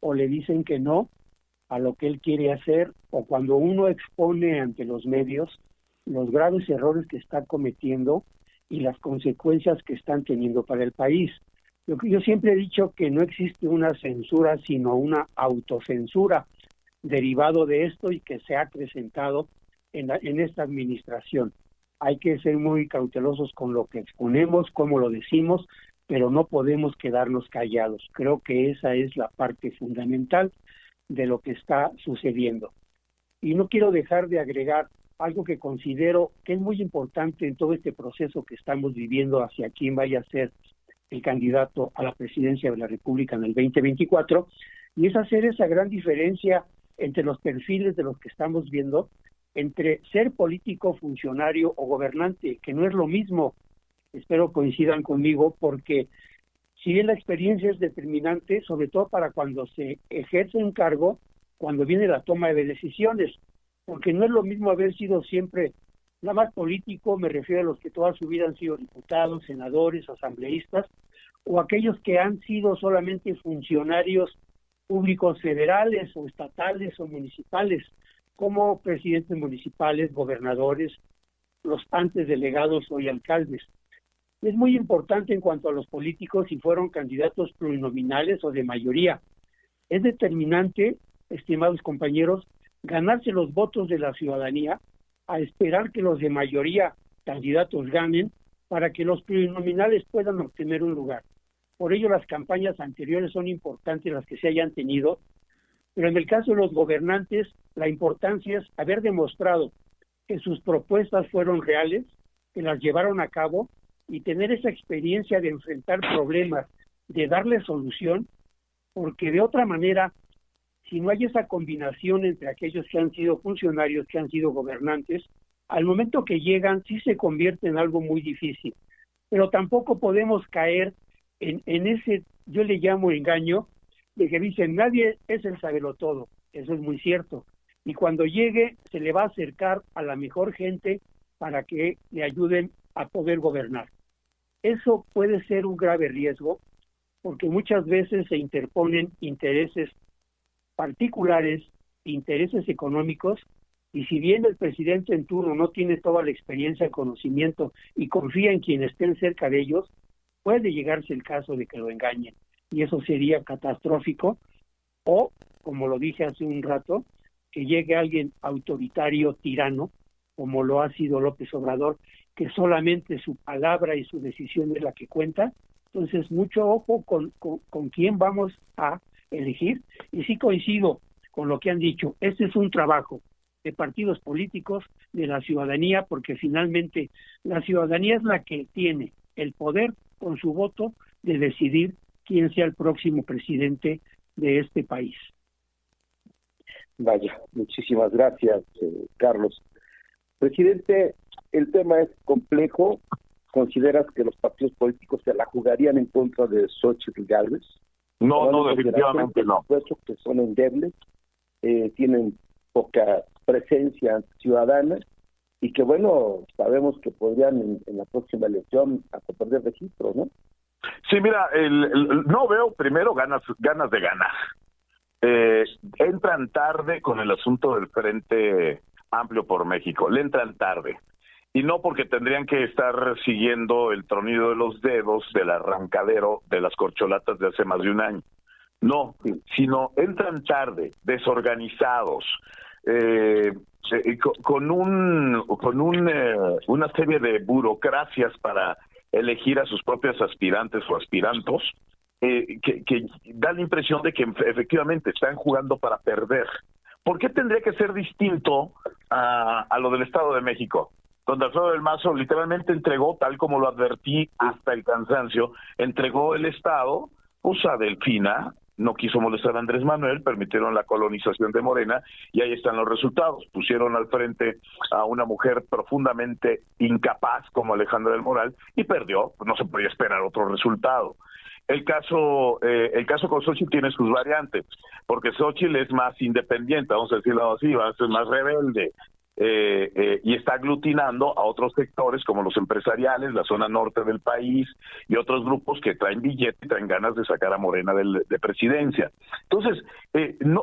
o le dicen que no a lo que él quiere hacer, o cuando uno expone ante los medios los graves errores que está cometiendo y las consecuencias que están teniendo para el país. Yo siempre he dicho que no existe una censura, sino una autocensura derivado de esto y que se ha acrecentado en esta administración. Hay que ser muy cautelosos con lo que exponemos, cómo lo decimos, pero no podemos quedarnos callados. Creo que esa es la parte fundamental de lo que está sucediendo. Y no quiero dejar de agregar algo que considero que es muy importante en todo este proceso que estamos viviendo hacia quién vaya a ser el candidato a la presidencia de la República en el 2024, y es hacer esa gran diferencia entre los perfiles de los que estamos viendo, entre ser político, funcionario o gobernante, que no es lo mismo. Espero coincidan conmigo, porque si bien la experiencia es determinante, sobre todo para cuando se ejerce un cargo, cuando viene la toma de decisiones, porque no es lo mismo haber sido siempre nada más político, me refiero a los que toda su vida han sido diputados, senadores, asambleístas, o aquellos que han sido solamente funcionarios públicos federales o estatales o municipales, como presidentes municipales, gobernadores, los antes delegados, hoy alcaldes. Es muy importante en cuanto a los políticos si fueron candidatos plurinominales o de mayoría. Es determinante, estimados compañeros, ganarse los votos de la ciudadanía, a esperar que los de mayoría candidatos ganen para que los plurinominales puedan obtener un lugar. Por ello las campañas anteriores son importantes, las que se hayan tenido, pero en el caso de los gobernantes, la importancia es haber demostrado que sus propuestas fueron reales, que las llevaron a cabo, y tener esa experiencia de enfrentar problemas, de darle solución, porque de otra manera, si no hay esa combinación entre aquellos que han sido funcionarios, que han sido gobernantes, al momento que llegan sí se convierte en algo muy difícil. Pero tampoco podemos caer en ese, yo le llamo engaño, de que dicen nadie es el sabelotodo. Eso es muy cierto. Y cuando llegue se le va a acercar a la mejor gente para que le ayuden a poder gobernar. Eso puede ser un grave riesgo, porque muchas veces se interponen intereses particulares, intereses económicos, y si bien el presidente en turno no tiene toda la experiencia, el conocimiento y confía en quienes estén cerca de ellos, puede llegarse el caso de que lo engañen, y eso sería catastrófico. O, como lo dije hace un rato, que llegue alguien autoritario, tirano, como lo ha sido López Obrador, que solamente su palabra y su decisión es la que cuenta. Entonces, mucho ojo con quién vamos a elegir. Y sí coincido con lo que han dicho, este es un trabajo de partidos políticos, de la ciudadanía, porque finalmente la ciudadanía es la que tiene el poder con su voto de decidir quién sea el próximo presidente de este país. Vaya, muchísimas gracias, Carlos. Presidente, el tema es complejo. ¿Consideras que los partidos políticos se la jugarían en contra de Xóchitl Gálvez? No, definitivamente no. Que son endebles, tienen poca presencia ciudadana y que, bueno, sabemos que podrían en la próxima elección hasta perder registro, ¿no? Sí, mira, no veo primero ganas de ganar. Entran tarde con el asunto del Frente Amplio por México, le entran tarde. Y no porque tendrían que estar siguiendo el tronido de los dedos del arrancadero de las corcholatas de hace más de un año. No, sino entran tarde, desorganizados, con una serie de burocracias para elegir a sus propios aspirantes o aspirantos, que da la impresión de que efectivamente están jugando para perder. ¿Por qué tendría que ser distinto a lo del Estado de México? Donde Alfredo del Mazo literalmente entregó, tal como lo advertí hasta el cansancio, entregó el Estado, pues a Delfina, no quiso molestar a Andrés Manuel, permitieron la colonización de Morena y ahí están los resultados. Pusieron al frente a una mujer profundamente incapaz como Alejandra del Moral y perdió, pues no se podía esperar otro resultado. El caso con Xóchitl tiene sus variantes, porque Xóchitl es más independiente, vamos a decirlo así, va a ser más rebelde, y está aglutinando a otros sectores como los empresariales, la zona norte del país y otros grupos que traen billete y traen ganas de sacar a Morena de presidencia. Entonces,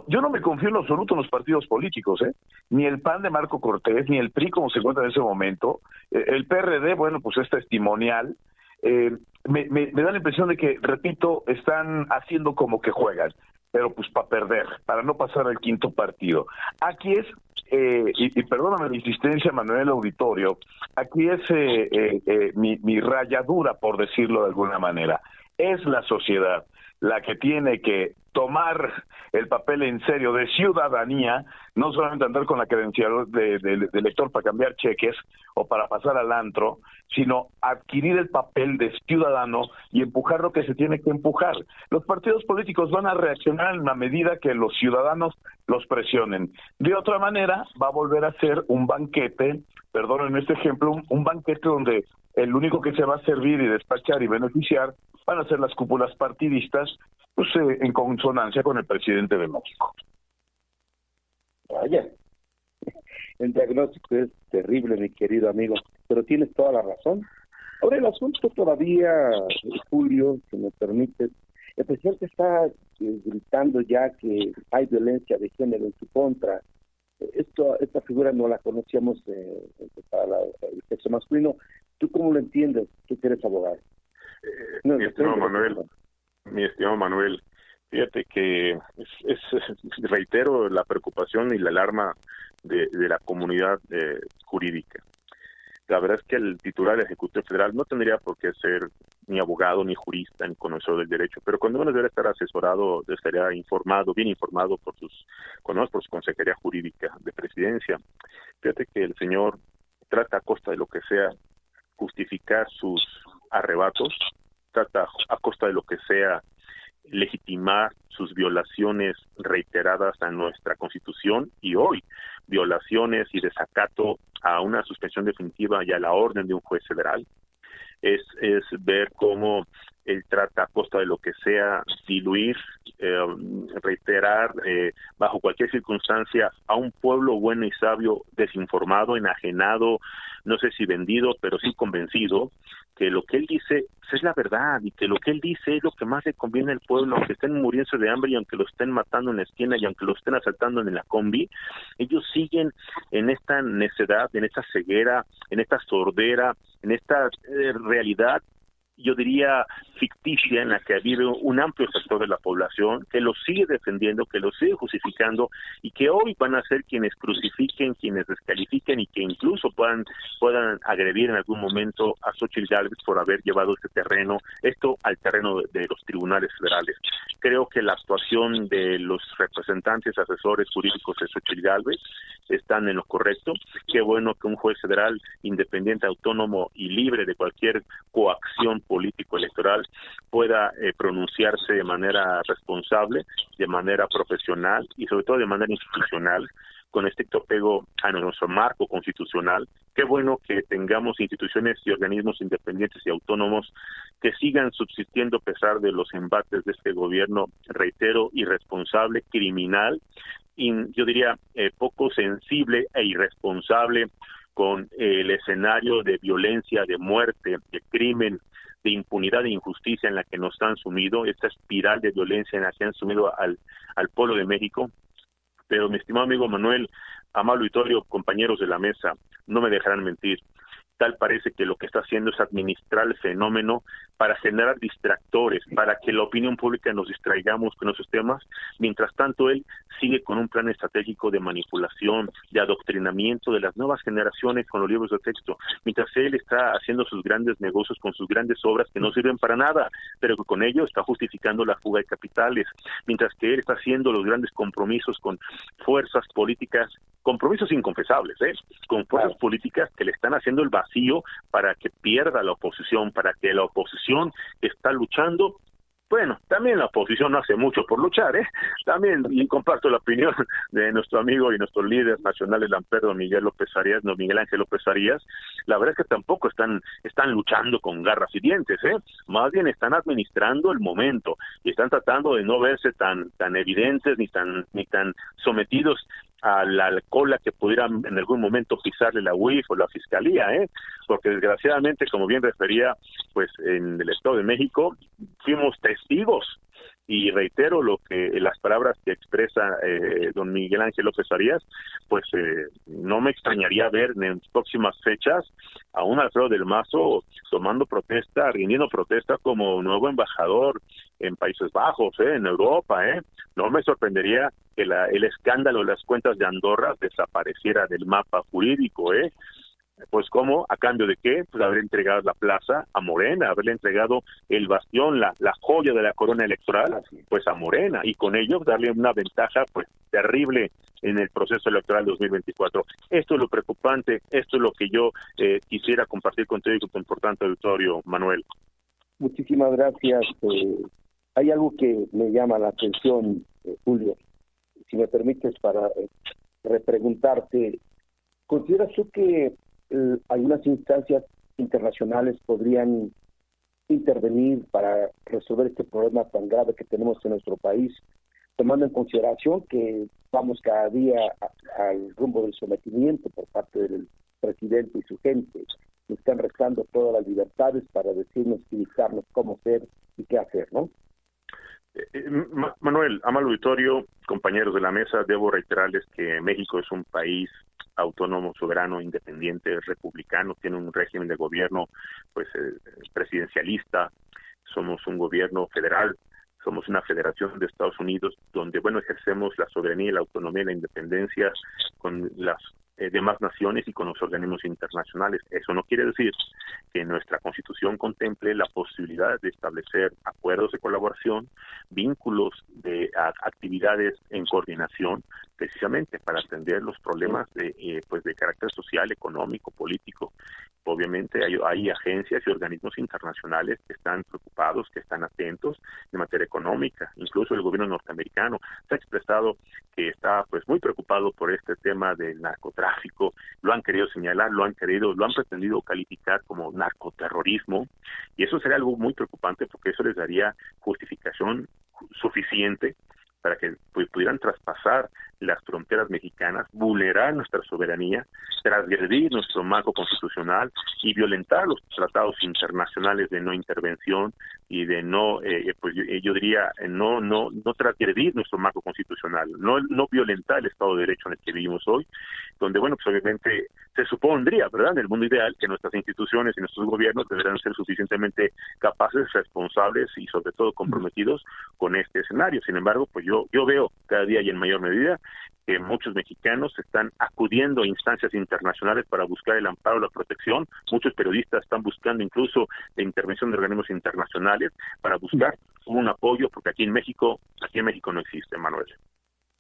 yo no me confío en lo absoluto en los partidos políticos, ni el PAN de Marco Cortés, ni el PRI como se encuentra en ese momento. El PRD, bueno, pues es testimonial. Me da la impresión de que, repito, están haciendo como que juegan, pero pues para perder, para no pasar al quinto partido. Aquí es, y perdóname la insistencia, Manuel Auditorio, aquí es mi rayadura, por decirlo de alguna manera. Es la sociedad la que tiene que tomar el papel en serio de ciudadanía, no solamente andar con la credencial de elector para cambiar cheques o para pasar al antro, sino adquirir el papel de ciudadano y empujar lo que se tiene que empujar. Los partidos políticos van a reaccionar en la medida que los ciudadanos los presionen. De otra manera, va a volver a ser un banquete, perdonen este ejemplo, un banquete donde el único que se va a servir y despachar y beneficiar van a ser las cúpulas partidistas, pues en consonancia con el presidente de México. Vaya, el diagnóstico es terrible, mi querido amigo, pero tienes toda la razón. Ahora el asunto todavía, Julio, si me permites, el presidente está gritando ya que hay violencia de género en su contra. Esta figura no la conocíamos para el sexo masculino. ¿Tú cómo lo entiendes? Tú que eres abogado. Mi estimado Manuel, fíjate que reitero la preocupación y la alarma de la comunidad jurídica. La verdad es que el titular del Ejecutivo Federal no tendría por qué ser ni abogado, ni jurista, ni conocedor del derecho, pero cuando uno debe estar asesorado, estaría informado, bien informado por su Consejería Jurídica de Presidencia. Fíjate que el señor trata a costa de lo que sea justificar sus arrebatos, trata a costa de lo que sea legitimar sus violaciones reiteradas a nuestra Constitución y hoy violaciones y desacato a una suspensión definitiva y a la orden de un juez federal. Es ver cómo él trata a costa de lo que sea diluir, reiterar bajo cualquier circunstancia a un pueblo bueno y sabio desinformado, enajenado, no sé si vendido, pero sí convencido que lo que él dice es la verdad y que lo que él dice es lo que más le conviene al pueblo, aunque estén muriéndose de hambre y aunque lo estén matando en la esquina y aunque lo estén asaltando en la combi, ellos siguen en esta necedad, en esta ceguera, en esta sordera, en esta realidad, yo diría ficticia, en la que ha habido un amplio sector de la población que lo sigue defendiendo, que lo sigue justificando y que hoy van a ser quienes crucifiquen, quienes descalifiquen y que incluso puedan agredir en algún momento a Xóchitl Gálvez por haber llevado esto al terreno de los tribunales federales. Creo que la actuación de los representantes, asesores jurídicos de Xóchitl Gálvez están en lo correcto. Qué bueno que un juez federal independiente, autónomo y libre de cualquier coacción político electoral pueda pronunciarse de manera responsable, de manera profesional y sobre todo de manera institucional, con estricto apego a nuestro marco constitucional. Qué bueno que tengamos instituciones y organismos independientes y autónomos que sigan subsistiendo a pesar de los embates de este gobierno, reitero, irresponsable, criminal, y yo diría poco sensible e irresponsable con el escenario de violencia, de muerte, de crimen, de impunidad e injusticia en la que nos han sumido, esta espiral de violencia en la que han sumido al pueblo de México. Pero mi estimado amigo Manuel, amable auditorio, compañeros de la mesa, no me dejarán mentir. Tal parece que lo que está haciendo es administrar el fenómeno para generar distractores, para que la opinión pública nos distraigamos con esos temas. Mientras tanto, él sigue con un plan estratégico de manipulación, de adoctrinamiento de las nuevas generaciones con los libros de texto. Mientras él está haciendo sus grandes negocios con sus grandes obras que no sirven para nada, pero que con ello está justificando la fuga de capitales. Mientras que él está haciendo los grandes compromisos con fuerzas políticas, compromisos inconfesables, con fuerzas políticas que le están haciendo el vacío para que pierda la oposición, para que la oposición que está luchando, bueno, también la oposición no hace mucho por luchar, también, y comparto la opinión de nuestro amigo y nuestro líder nacional del Amper, don Miguel Ángel López Arias. La verdad es que tampoco están luchando con garras y dientes, más bien están administrando el momento y están tratando de no verse tan evidentes ni tan sometidos a la cola que pudieran en algún momento pisarle la UIF o la Fiscalía, porque desgraciadamente, como bien refería, pues en el Estado de México fuimos testigos, y reitero las palabras que expresa don Miguel Ángel López Arias, pues no me extrañaría ver en próximas fechas a un Alfredo del Mazo tomando protesta, rindiendo protesta como nuevo embajador en Países Bajos, en Europa, no me sorprendería que el escándalo de las cuentas de Andorra desapareciera del mapa jurídico, Pues ¿cómo? ¿A cambio de qué? Pues haber entregado la plaza a Morena, haberle entregado el bastión, la joya de la corona electoral, pues a Morena, y con ello darle una ventaja pues terrible en el proceso electoral 2024. Esto es lo preocupante, esto es lo que yo quisiera compartir contigo y con tu importante auditorio, Manuel. Muchísimas gracias. Hay algo que me llama la atención, Julio, si me permites para repreguntarte. ¿Consideras tú que algunas instancias internacionales podrían intervenir para resolver este problema tan grave que tenemos en nuestro país, tomando en consideración que vamos cada día al rumbo del sometimiento por parte del presidente y su gente? Nos están restando todas las libertades para decirnos y dictarnos cómo ser y qué hacer, ¿no? Manuel, amable auditorio, compañeros de la mesa, debo reiterarles que México es un país autónomo, soberano, independiente, republicano, tiene un régimen de gobierno pues presidencialista, somos un gobierno federal, somos una federación de Estados Unidos donde, ejercemos la soberanía y la autonomía y la independencia con las demás naciones y con los organismos internacionales. Eso no quiere decir que nuestra Constitución contemple la posibilidad de establecer acuerdos de colaboración, vínculos de actividades en coordinación, precisamente para atender los problemas de carácter social, económico, político. Obviamente hay agencias y organismos internacionales que están preocupados, que están atentos de materia económica. Incluso el gobierno norteamericano se ha expresado que está muy preocupado por este tema del narcotráfico. Lo han querido señalar, lo han pretendido calificar como narcoterrorismo, y eso sería algo muy preocupante porque eso les daría justificación suficiente para que pudieran traspasar las fronteras mexicanas, vulnerar nuestra soberanía, transgredir nuestro marco constitucional y violentar los tratados internacionales de no intervención y de no, yo diría, no transgredir nuestro marco constitucional, no violentar el Estado de Derecho en el que vivimos hoy, donde, obviamente se supondría, ¿verdad?, en el mundo ideal, que nuestras instituciones y nuestros gobiernos deberán ser suficientemente capaces, responsables y sobre todo comprometidos con este escenario. Sin embargo, yo veo cada día y en mayor medida que muchos mexicanos están acudiendo a instancias internacionales para buscar el amparo, la protección. Muchos periodistas están buscando incluso la intervención de organismos internacionales para buscar un apoyo, porque aquí en México no existe, Manuel.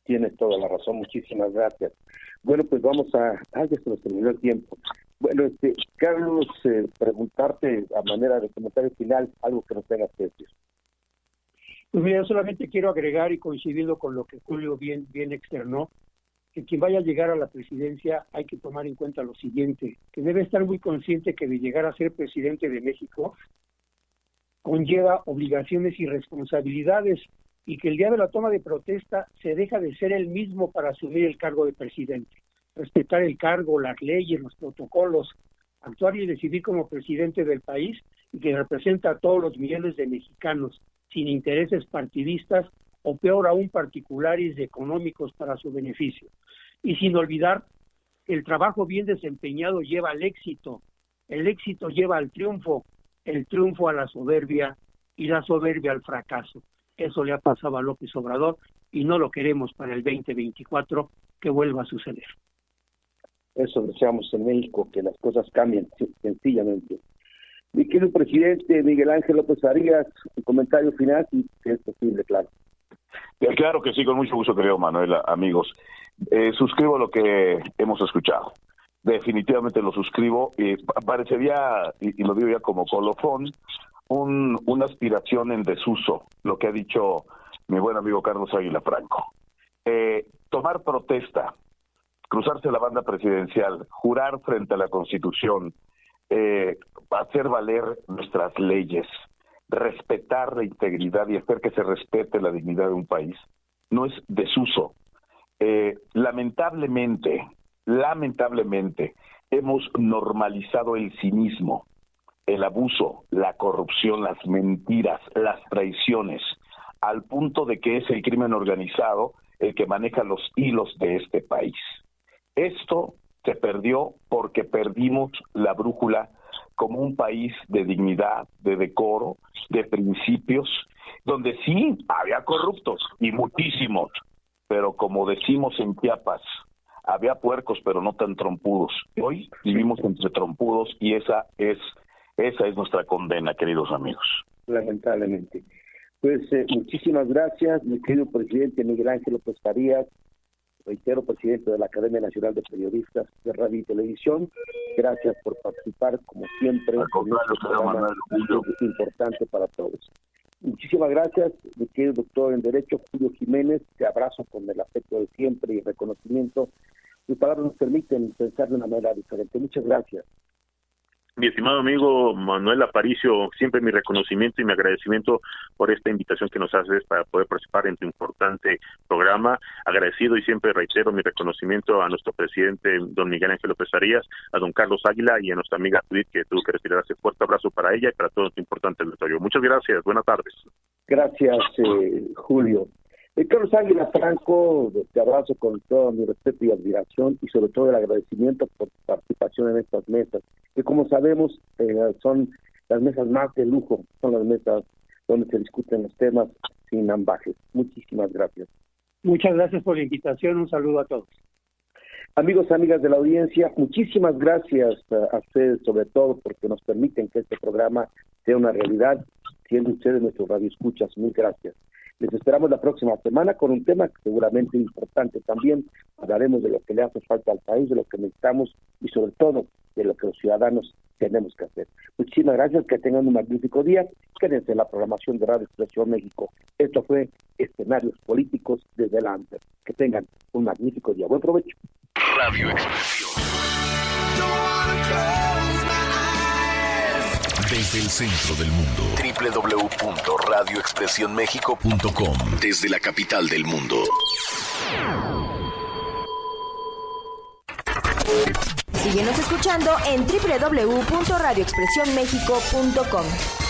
Tienes toda la razón, muchísimas gracias. Bueno, pues vamos ya se nos terminó el tiempo. Bueno, Carlos, preguntarte a manera de comentario final algo que nos tengas que decir. Pues mira, solamente quiero agregar y coincidiendo con lo que Julio bien externó, que quien vaya a llegar a la presidencia hay que tomar en cuenta lo siguiente, que debe estar muy consciente que de llegar a ser presidente de México conlleva obligaciones y responsabilidades, y que el día de la toma de protesta se deja de ser el mismo para asumir el cargo de presidente. Respetar el cargo, las leyes, los protocolos, actuar y decidir como presidente del país y que representa a todos los millones de mexicanos sin intereses partidistas o peor aún particulares y económicos para su beneficio. Y sin olvidar que el trabajo bien desempeñado lleva al éxito, el éxito lleva al triunfo, el triunfo a la soberbia y la soberbia al fracaso. Eso le ha pasado a López Obrador y no lo queremos para el 2024 que vuelva a suceder. Eso deseamos en México, que las cosas cambien sencillamente. Mi querido presidente Miguel Ángel López Arias, un comentario final, si es posible, claro. Claro que sí, con mucho gusto, querido Manuel, amigos. Suscribo lo que hemos escuchado. Definitivamente lo suscribo. Parecería, y lo digo ya como colofón, una aspiración en desuso, lo que ha dicho mi buen amigo Carlos Águila Franco. Tomar protesta, cruzarse la banda presidencial, jurar frente a la Constitución, hacer valer nuestras leyes, respetar la integridad y hacer que se respete la dignidad de un país, no es desuso. Lamentablemente, hemos normalizado el cinismo, el abuso, la corrupción, las mentiras, las traiciones, al punto de que es el crimen organizado el que maneja los hilos de este país. Esto se perdió porque perdimos la brújula como un país de dignidad, de decoro, de principios, donde sí había corruptos y muchísimos, pero como decimos en Chiapas, había puercos pero no tan trompudos. Hoy vivimos entre trompudos y esa es nuestra condena, queridos amigos. Lamentablemente. Pues muchísimas gracias, mi querido presidente Miguel Ángel López Arias, reitero, presidente de la Academia Nacional de Periodistas de Radio y Televisión. Gracias por participar, como siempre, en este programa importante para todos. Muchísimas gracias, mi querido doctor en Derecho, Julio Jiménez. Te abrazo con el afecto de siempre y reconocimiento. Tus palabras nos permiten pensar de una manera diferente. Muchas gracias. Mi estimado amigo Manuel Aparicio, siempre mi reconocimiento y mi agradecimiento por esta invitación que nos haces para poder participar en tu importante programa. Agradecido y siempre reitero mi reconocimiento a nuestro presidente, don Miguel Ángel López Arias, a don Carlos Águila y a nuestra amiga Judith, que tuvo que retirar ese fuerte abrazo para ella y para todo este importante auditorio. Muchas gracias, buenas tardes. Gracias, Julio. Carlos Águila Franco, te abrazo con todo mi respeto y admiración y sobre todo el agradecimiento por tu participación en estas mesas, que como sabemos son las mesas más de lujo, son las mesas donde se discuten los temas sin ambajes. Muchísimas gracias. Muchas gracias por la invitación, un saludo a todos. Amigos, amigas de la audiencia, muchísimas gracias a ustedes sobre todo porque nos permiten que este programa sea una realidad, siendo ustedes nuestros radioescuchas. Muy gracias. Les esperamos la próxima semana con un tema que seguramente es importante también. Hablaremos de lo que le hace falta al país, de lo que necesitamos y sobre todo de lo que los ciudadanos tenemos que hacer. Muchísimas gracias, que tengan un magnífico día. Quédense en la programación de Radio Expresión México. Esto fue Escenarios Políticos desde la AMPER. Que tengan un magnífico día. Buen provecho. Radio Expresión. Desde el centro del mundo. www.radioexpresionmexico.com. Desde la capital del mundo. Síguenos escuchando en www.radioexpresionmexico.com.